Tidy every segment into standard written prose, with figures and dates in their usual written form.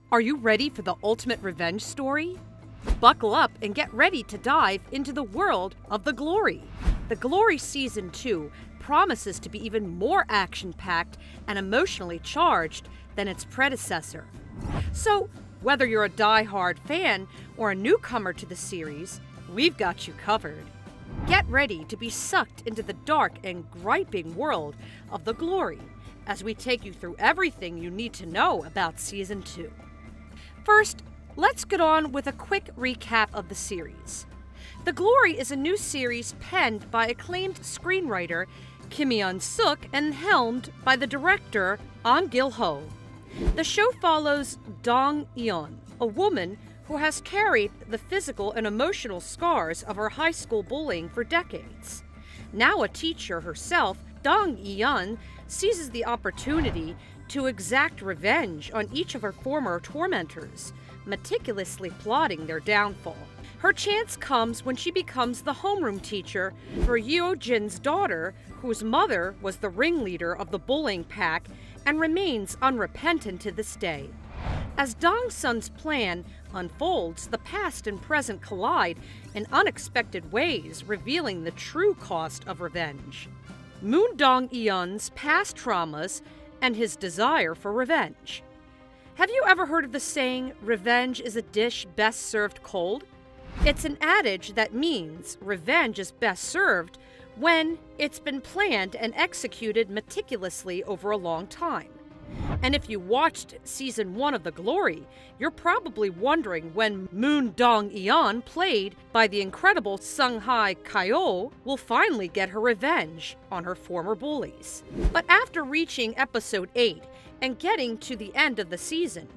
Are you ready for the ultimate revenge story? Buckle up and get ready to dive into the world of The Glory. The Glory Season 2 promises to be even more action-packed and emotionally charged than its predecessor. So, whether you're a die-hard fan or a newcomer to the series, we've got you covered. Get ready to be sucked into the dark and griping world of The Glory as we take you through everything you need to know about Season 2. First, let's get on with a quick recap of the series. The Glory is a new series penned by acclaimed screenwriter Kim Yeon-suk and helmed by the director Ahn Gil-ho. The show follows Dong Eun, a woman who has carried the physical and emotional scars of her high school bullying for decades. Now a teacher herself, Dong Eun seizes the opportunity to exact revenge on each of her former tormentors, meticulously plotting their downfall. Her chance comes when she becomes the homeroom teacher for Yeo Jin's daughter, whose mother was the ringleader of the bullying pack and remains unrepentant to this day. As Dong Sun's plan unfolds, the past and present collide in unexpected ways, revealing the true cost of revenge. Moon Dong-eun's past traumas and his desire for revenge. Have you ever heard of the saying, revenge is a dish best served cold? It's an adage that means revenge is best served when it's been planned and executed meticulously over a long time. And if you watched Season 1 of The Glory, you're probably wondering when Moon Dong-eun, played by the incredible Sung-hae Kyo, will finally get her revenge on her former bullies. But after reaching Episode 8 and getting to the end of the season,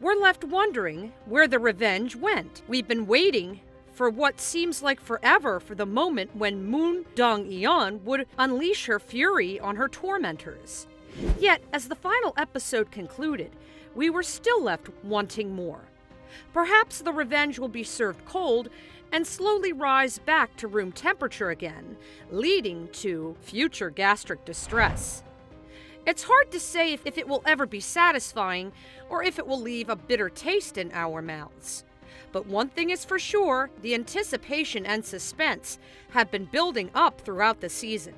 we're left wondering where the revenge went. We've been waiting for what seems like forever for the moment when Moon Dong-eun would unleash her fury on her tormentors. Yet, as the final episode concluded, we were still left wanting more. Perhaps the revenge will be served cold and slowly rise back to room temperature again, leading to future gastric distress. It's hard to say if it will ever be satisfying or if it will leave a bitter taste in our mouths. But one thing is for sure, the anticipation and suspense have been building up throughout the season.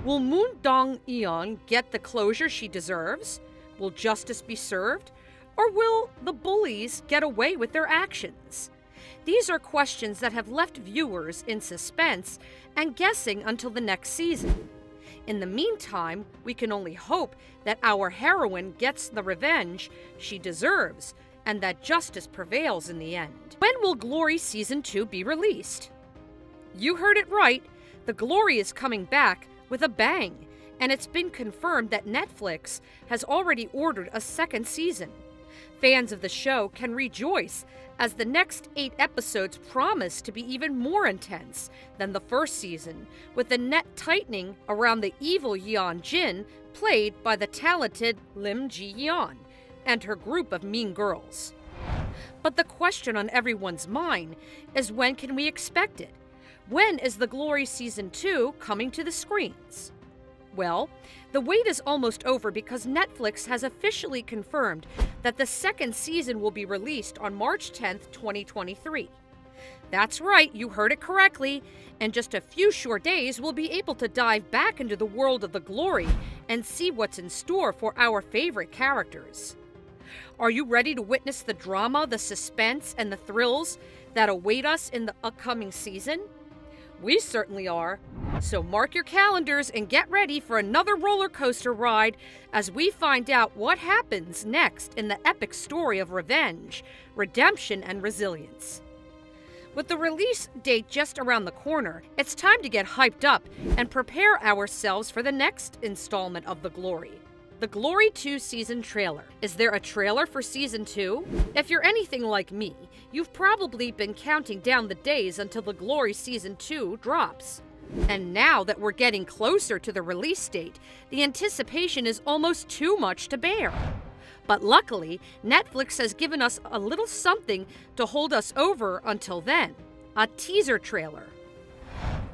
Will Moon Dong-eun get the closure she deserves? Will justice be served? Or will the bullies get away with their actions? These are questions that have left viewers in suspense and guessing until the next season. In the meantime, we can only hope that our heroine gets the revenge she deserves and that justice prevails in the end. When will Glory Season 2 be released? You heard it right. The Glory is coming back with a bang, and it's been confirmed that Netflix has already ordered a second season. Fans of the show can rejoice as the next 8 episodes promise to be even more intense than the first season, with the net tightening around the evil Yeon Jin, played by the talented Lim Ji-yeon, and her group of mean girls. But the question on everyone's mind is, when can we expect it? When is The Glory Season 2 coming to the screens? Well, the wait is almost over because Netflix has officially confirmed that the second season will be released on March 10th, 2023. That's right, you heard it correctly. In just a few short days, we'll be able to dive back into the world of The Glory and see what's in store for our favorite characters. Are you ready to witness the drama, the suspense, and the thrills that await us in the upcoming season? We certainly are. So mark your calendars and get ready for another roller coaster ride as we find out what happens next in the epic story of revenge, redemption, and resilience. With the release date just around the corner, it's time to get hyped up and prepare ourselves for the next installment of The Glory. The Glory 2 season trailer. Is there a trailer for Season 2? If you're anything like me, you've probably been counting down the days until The Glory Season 2 drops. And now that we're getting closer to the release date, the anticipation is almost too much to bear. But luckily, Netflix has given us a little something to hold us over until then. A teaser trailer.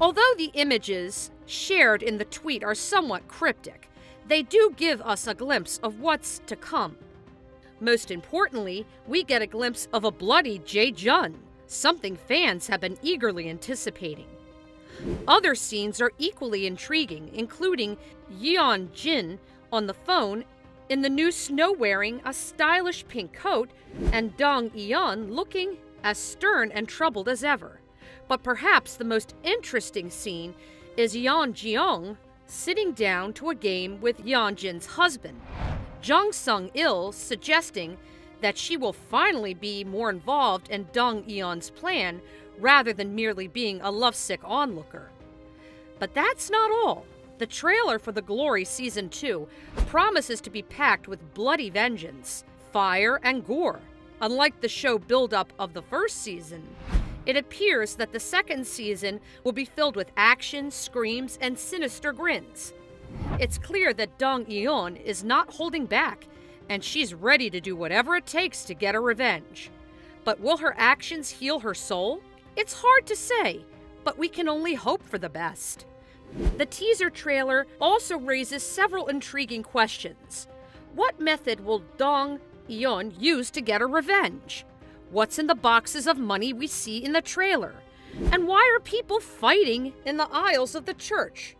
Although the images shared in the tweet are somewhat cryptic, they do give us a glimpse of what's to come. Most importantly, we get a glimpse of a bloody Jae-jun, something fans have been eagerly anticipating. Other scenes are equally intriguing, including Yeon-jin on the phone in the new snow wearing a stylish pink coat, and Dong-eun looking as stern and troubled as ever. But perhaps the most interesting scene is Yeon-jeong sitting down to a game with Yeon-jin's husband, Jung Sung-il, suggesting that she will finally be more involved in Dong-eun's plan rather than merely being a lovesick onlooker. But that's not all. The trailer for The Glory Season 2 promises to be packed with bloody vengeance, fire, and gore. Unlike the show build-up of the first season, it appears that the second season will be filled with action, screams, and sinister grins. It's clear that Dong-eun is not holding back, and she's ready to do whatever it takes to get her revenge. But will her actions heal her soul? It's hard to say, but we can only hope for the best. The teaser trailer also raises several intriguing questions. What method will Dong-eun use to get her revenge? What's in the boxes of money we see in the trailer? And why are people fighting in the aisles of the church?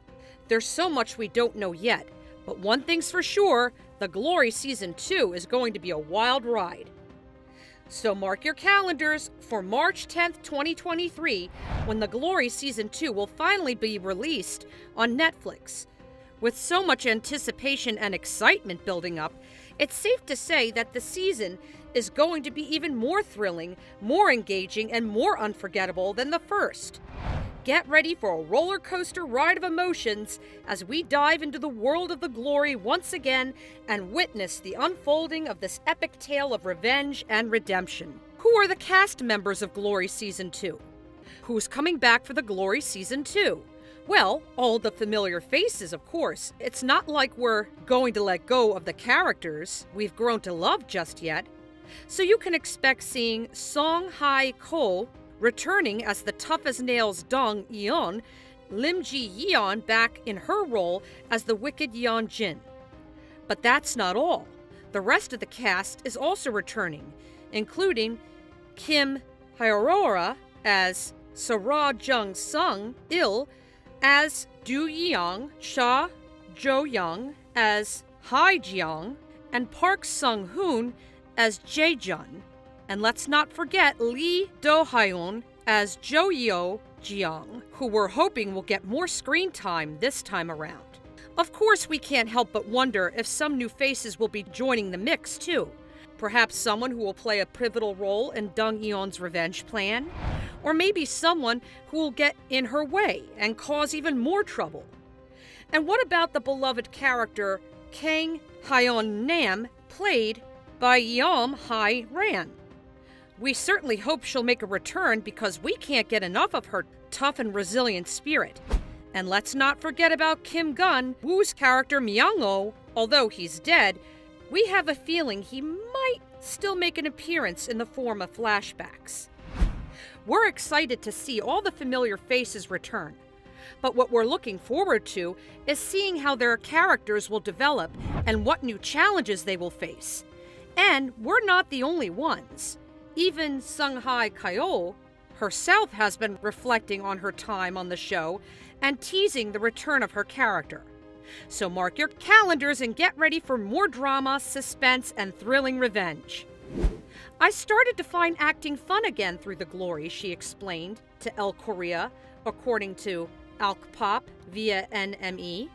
There's so much we don't know yet, but one thing's for sure, The Glory Season 2 is going to be a wild ride. So mark your calendars for March 10th, 2023, when The Glory Season 2 will finally be released on Netflix. With so much anticipation and excitement building up, it's safe to say that the season is going to be even more thrilling, more engaging, and more unforgettable than the first. Get ready for a roller coaster ride of emotions as we dive into the world of The Glory once again and witness the unfolding of this epic tale of revenge and redemption. Who are the cast members of Glory Season 2? Who's coming back for The Glory Season 2? Well, all the familiar faces, of course. It's not like we're going to let go of the characters we've grown to love just yet. So you can expect seeing Song Hae-kyo returning as the tough-as-nails Dong-eun, Lim Ji-yeon back in her role as the wicked Yeon-jin. But that's not all. The rest of the cast is also returning, including Kim Hyorora as Sora Jung-sung-il as Do Yeong, Cha Jo-young as Hae-jeong, and Park Sung-hoon as Jae-jun. And let's not forget Lee Do-hyun as Jo-yeong, who we're hoping will get more screen time this time around. Of course, we can't help but wonder if some new faces will be joining the mix, too. Perhaps someone who will play a pivotal role in Dong-eun's revenge plan? Or maybe someone who will get in her way and cause even more trouble. And what about the beloved character Kang Hyeon-nam, played by Yeom Hae-ran? We certainly hope she'll make a return because we can't get enough of her tough and resilient spirit. And let's not forget about Kim Gun-woo's character Myung-oh. Although he's dead, we have a feeling he might still make an appearance in the form of flashbacks. We're excited to see all the familiar faces return. But what we're looking forward to is seeing how their characters will develop and what new challenges they will face. And we're not the only ones. Even Sung Hae-kyo herself has been reflecting on her time on the show and teasing the return of her character. So mark your calendars and get ready for more drama, suspense, and thrilling revenge. I started to find acting fun again through The Glory, she explained to Elle Korea, according to Alkpop via NME.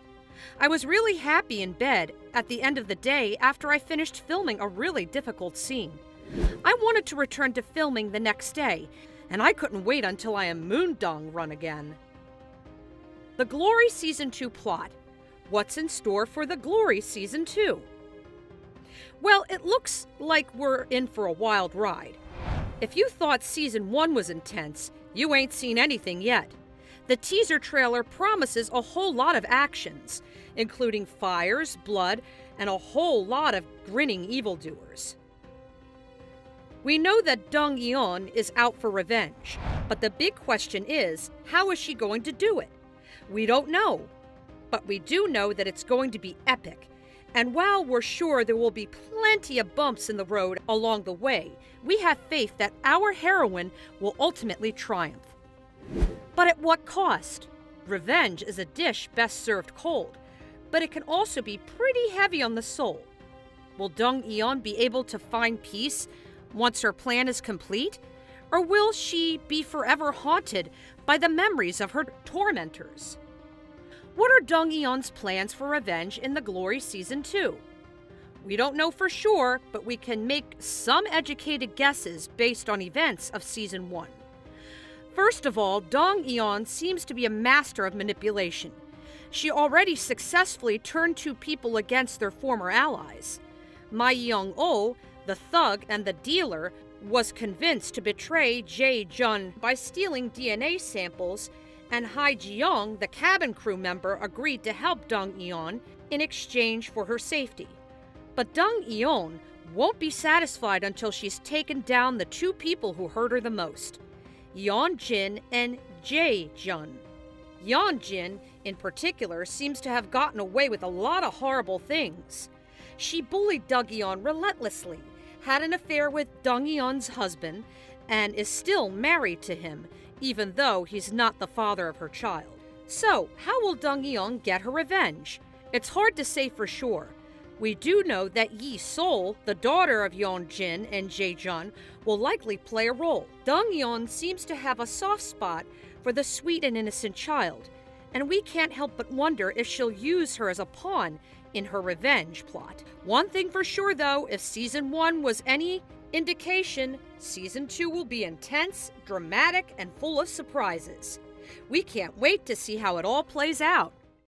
I was really happy in bed at the end of the day after I finished filming a really difficult scene. I wanted to return to filming the next day, and I couldn't wait until I am Moondong run again. The Glory Season 2 plot. What's in store for The Glory Season 2? Well, it looks like we're in for a wild ride. If you thought Season 1 was intense, you ain't seen anything yet. The teaser trailer promises a whole lot of actions, including fires, blood, and a whole lot of grinning evildoers. We know that Dong-eun is out for revenge, but the big question is, how is she going to do it? We don't know, but we do know that it's going to be epic, And while we're sure there will be plenty of bumps in the road along the way, we have faith that our heroine will ultimately triumph. But at what cost? Revenge is a dish best served cold, but it can also be pretty heavy on the soul. Will Dong-eon be able to find peace once her plan is complete? Or will she be forever haunted by the memories of her tormentors? What are Dong-eon's plans for revenge in The Glory Season 2? We don't know for sure, but we can make some educated guesses based on events of Season 1. First of all, Dong-eon seems to be a master of manipulation. She already successfully turned two people against their former allies. Ma Young-oh, the thug and the dealer, was convinced to betray Jae-jun by stealing DNA samples, and Hae-jeong, the cabin crew member, agreed to help Dong-eon in exchange for her safety. But Dong-eon won't be satisfied until she's taken down the two people who hurt her the most, Yeon-jin and Jae-jun. Yeon-jin, in particular, seems to have gotten away with a lot of horrible things. She bullied Dong-eon relentlessly, had an affair with Dong-eon's husband, and is still married to him, even though he's not the father of her child. So, how will Dong-eon get her revenge? It's hard to say for sure. We do know that Yi-sol, the daughter of Yeon-jin and Jae-jun, will likely play a role. Dong-eon seems to have a soft spot for the sweet and innocent child, and we can't help but wonder if she'll use her as a pawn in her revenge plot. One thing for sure though, if Season 1 was any indication, Season 2 will be intense, dramatic, and full of surprises. We can't wait to see how it all plays out.